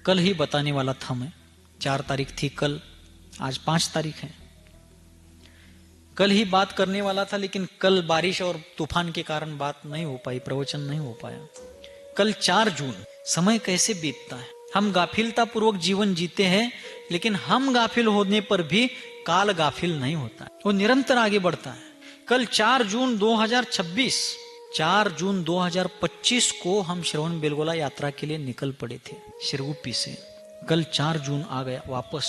कल ही बताने वाला था मैं। 4 तारीख थी कल, आज 5 तारीख है। कल ही बात करने वाला था, लेकिन कल बारिश और तूफान के कारण बात नहीं हो पाई, प्रवचन नहीं हो पाया। कल 4 जून। समय कैसे बीतता है, हम गाफिलता पूर्वक जीवन जीते हैं, लेकिन हम गाफिल होने पर भी काल गाफिल नहीं होता, वो निरंतर आगे बढ़ता है। कल 4 जून 2026, 4 जून 2025 को हम श्रवण बेलगोला यात्रा के लिए निकल पड़े थे शिरगुप्पी से। कल 4 जून आ गया, वापस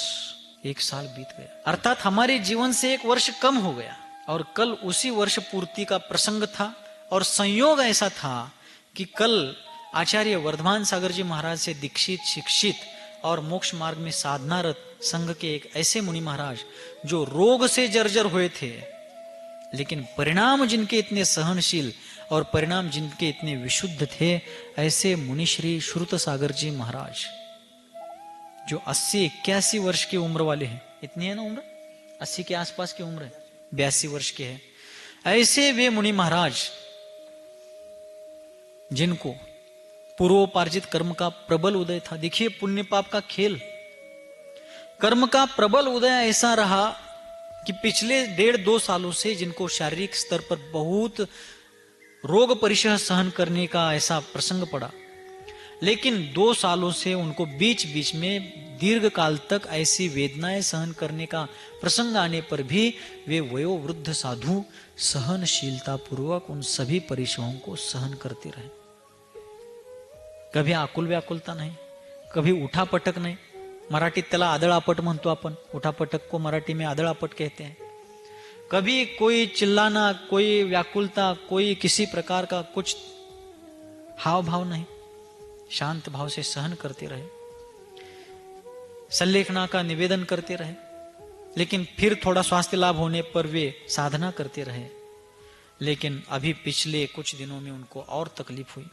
1 साल बीत गया, अर्थात हमारे जीवन से 1 वर्ष कम हो गया। और कल उसी वर्ष पूर्ति का प्रसंग था, और संयोग ऐसा था कि कल आचार्य वर्धमान सागर जी महाराज से दीक्षित, शिक्षित और मोक्ष मार्ग में साधनारत संघ के एक ऐसे मुनि महाराज जो रोग से जर्जर हुए थे, लेकिन परिणाम जिनके इतने सहनशील और परिणाम जिनके इतने विशुद्ध थे, ऐसे मुनि श्री श्रुत सागर जी महाराज जो 80-81 वर्ष की उम्र वाले हैं, इतनी है ना उम्र, 80 के आसपास की उम्र है, 82 वर्ष के हैं, ऐसे वे मुनि महाराज जिनको पूर्वोपार्जित कर्म का प्रबल उदय था। देखिए पुण्य पाप का खेल, कर्म का प्रबल उदय ऐसा रहा कि पिछले 1.5-2 सालों से जिनको शारीरिक स्तर पर बहुत रोग परिशह सहन करने का ऐसा प्रसंग पड़ा, लेकिन 2 सालों से उनको बीच बीच में दीर्घ काल तक ऐसी वेदनाएं सहन करने का प्रसंग आने पर भी वे वयोवृद्ध साधु सहनशीलता पूर्वक उन सभी परिशहों को सहन करते रहे। कभी आकुल व्याकुलता नहीं, कभी उठापटक नहीं। मराठीत त्याला आदळआपट म्हणतो आपण, उठापटक को मराठी में आदळआपट कहते हैं। कभी कोई चिल्लाना, कोई व्याकुलता, कोई किसी प्रकार का कुछ हाव भाव नहीं, शांत भाव से सहन करते रहे, सल्लेखना का निवेदन करते रहे। लेकिन फिर थोड़ा स्वास्थ्य लाभ होने पर वे साधना करते रहे। लेकिन अभी पिछले कुछ दिनों में उनको और तकलीफ हुई।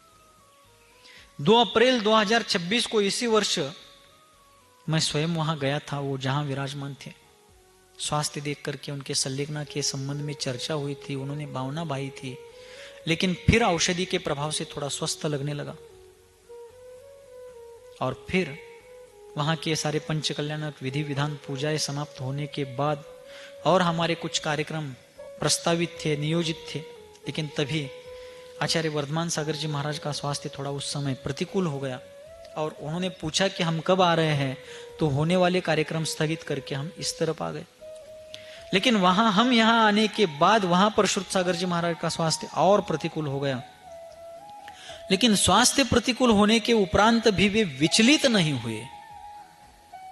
2 अप्रैल 2026 को इसी वर्ष मैं स्वयं वहां गया था, वो जहां विराजमान थे। स्वास्थ्य देख करके उनके सल्लेखना के संबंध में चर्चा हुई थी, उन्होंने भावना बाई थी, लेकिन फिर औषधि के प्रभाव से थोड़ा स्वस्थ लगने लगा। और फिर वहां के सारे पंचकल्याणक विधि विधान पूजाएं समाप्त होने के बाद और हमारे कुछ कार्यक्रम प्रस्तावित थे, नियोजित थे, लेकिन तभी आचार्य वर्धमान सागर जी महाराज का स्वास्थ्य थोड़ा उस समय प्रतिकूल हो गया और उन्होंने पूछा कि हम कब आ रहे हैं, तो होने वाले कार्यक्रम स्थगित करके हम इस तरफ आ गए। लेकिन हम यहां आने के बाद वहां पर श्रुत सागर जी महाराज का स्वास्थ्य और प्रतिकूल हो गया। लेकिन स्वास्थ्य प्रतिकूल होने के उपरांत भी वे विचलित नहीं हुए।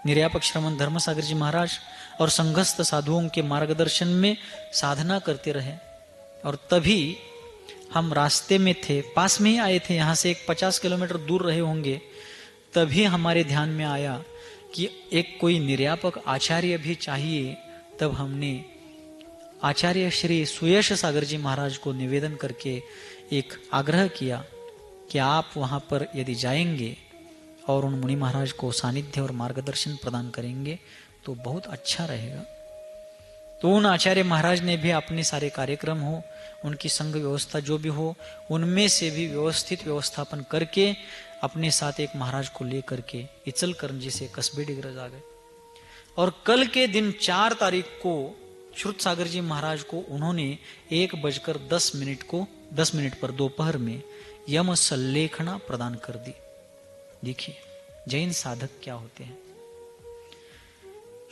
निर्यापक श्रमण धर्म सागर जी महाराज और संघस्थ साधुओं के मार्गदर्शन में साधना करते रहे। और तभी हम रास्ते में थे, पास में ही आए थे, यहां से 50 किलोमीटर दूर रहे होंगे, तभी हमारे ध्यान में आया कि एक कोई निर्यापक आचार्य भी चाहिए। तब हमने आचार्य श्री सुयश सागर जी महाराज को निवेदन करके एक आग्रह किया कि आप वहां पर यदि जाएंगे और उन मुनि महाराज को सानिध्य और मार्गदर्शन प्रदान करेंगे तो बहुत अच्छा रहेगा। तो उन आचार्य महाराज ने भी अपने सारे कार्यक्रम हो, उनकी संघ व्यवस्था जो भी हो, उनमें से भी व्यवस्थित व्यवस्थापन करके अपने साथ एक महाराज को लेकर के इचलकरंजी से कस्बे डिग्रज आ गए। और कल के दिन 4 तारीख को श्रुत सागर जी महाराज को उन्होंने 1:10 पर दोपहर में यम सल्लेखना प्रदान कर दी। देखिए जैन साधक क्या होते हैं।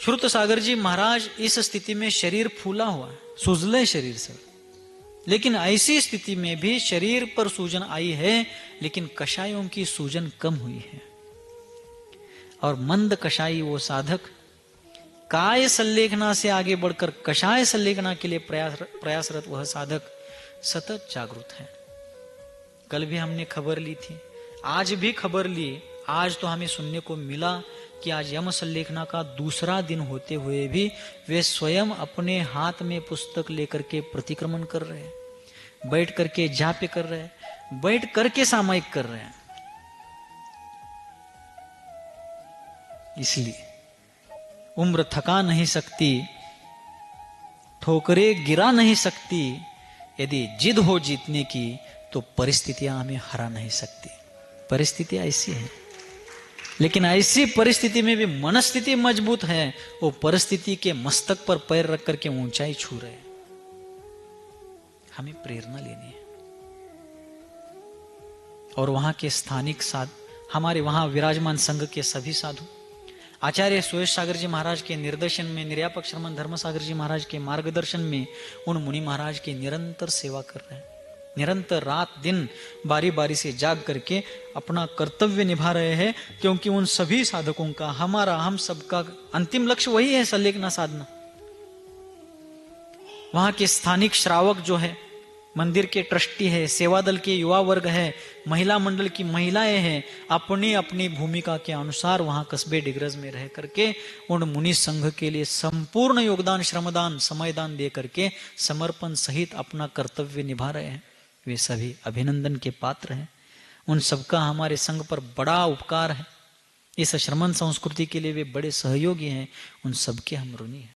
श्रुत सागर जी महाराज इस स्थिति में शरीर फूला हुआ, सूजले शरीर से, लेकिन ऐसी स्थिति में भी शरीर पर सूजन आई है, लेकिन कषायों की सूजन कम हुई है। और मंद कषाई वो साधक काय सल्लेखना से आगे बढ़कर कषाय सल्लेखना के लिए प्रयासरत वह साधक सतत जागरूक है। कल भी हमने खबर ली थी, आज भी खबर ली। आज तो हमें सुनने को मिला कि आज यम सल्लेखना का दूसरा दिन होते हुए भी वे स्वयं अपने हाथ में पुस्तक लेकर के प्रतिक्रमण कर रहे हैं, बैठ करके जाप कर रहे हैं, बैठ करके सामायिक कर रहे हैं। इसलिए उम्र थका नहीं सकती, ठोकरे गिरा नहीं सकती, यदि जिद हो जीतने की तो परिस्थितियां हमें हरा नहीं सकती। परिस्थितियां ऐसी हैं। लेकिन ऐसी परिस्थिति में भी मनस्थिति मजबूत है, वो परिस्थिति के मस्तक पर पैर रख करके ऊंचाई छू रहे हैं। हमें प्रेरणा लेनी है। और वहां के स्थानिक साध, हमारे वहां विराजमान संघ के सभी साधु, आचार्य सुरेश सागर जी महाराज के निर्देशन में, निर्यापक श्रमण धर्म सागर जी महाराज के मार्गदर्शन में उन मुनि महाराज की निरंतर सेवा कर रहे हैं। निरंतर रात दिन बारी बारी से जाग करके अपना कर्तव्य निभा रहे हैं, क्योंकि उन सभी साधकों का, हमारा, हम सबका अंतिम लक्ष्य वही है, संलेखना साधना। वहां के स्थानिक श्रावक जो है, मंदिर के ट्रस्टी है, सेवा दल के युवा वर्ग है, महिला मंडल की महिलाएं हैं, अपनी अपनी भूमिका के अनुसार वहां कस्बे डिग्रज में रह करके उन मुनि संघ के लिए संपूर्ण योगदान, श्रमदान, समयदान दे करके समर्पण सहित अपना कर्तव्य निभा रहे हैं। वे सभी अभिनंदन के पात्र हैं। उन सबका हमारे संघ पर बड़ा उपकार है। इस श्रमण संस्कृति के लिए वे बड़े सहयोगी हैं। उन सबके हम ऋणी हैं।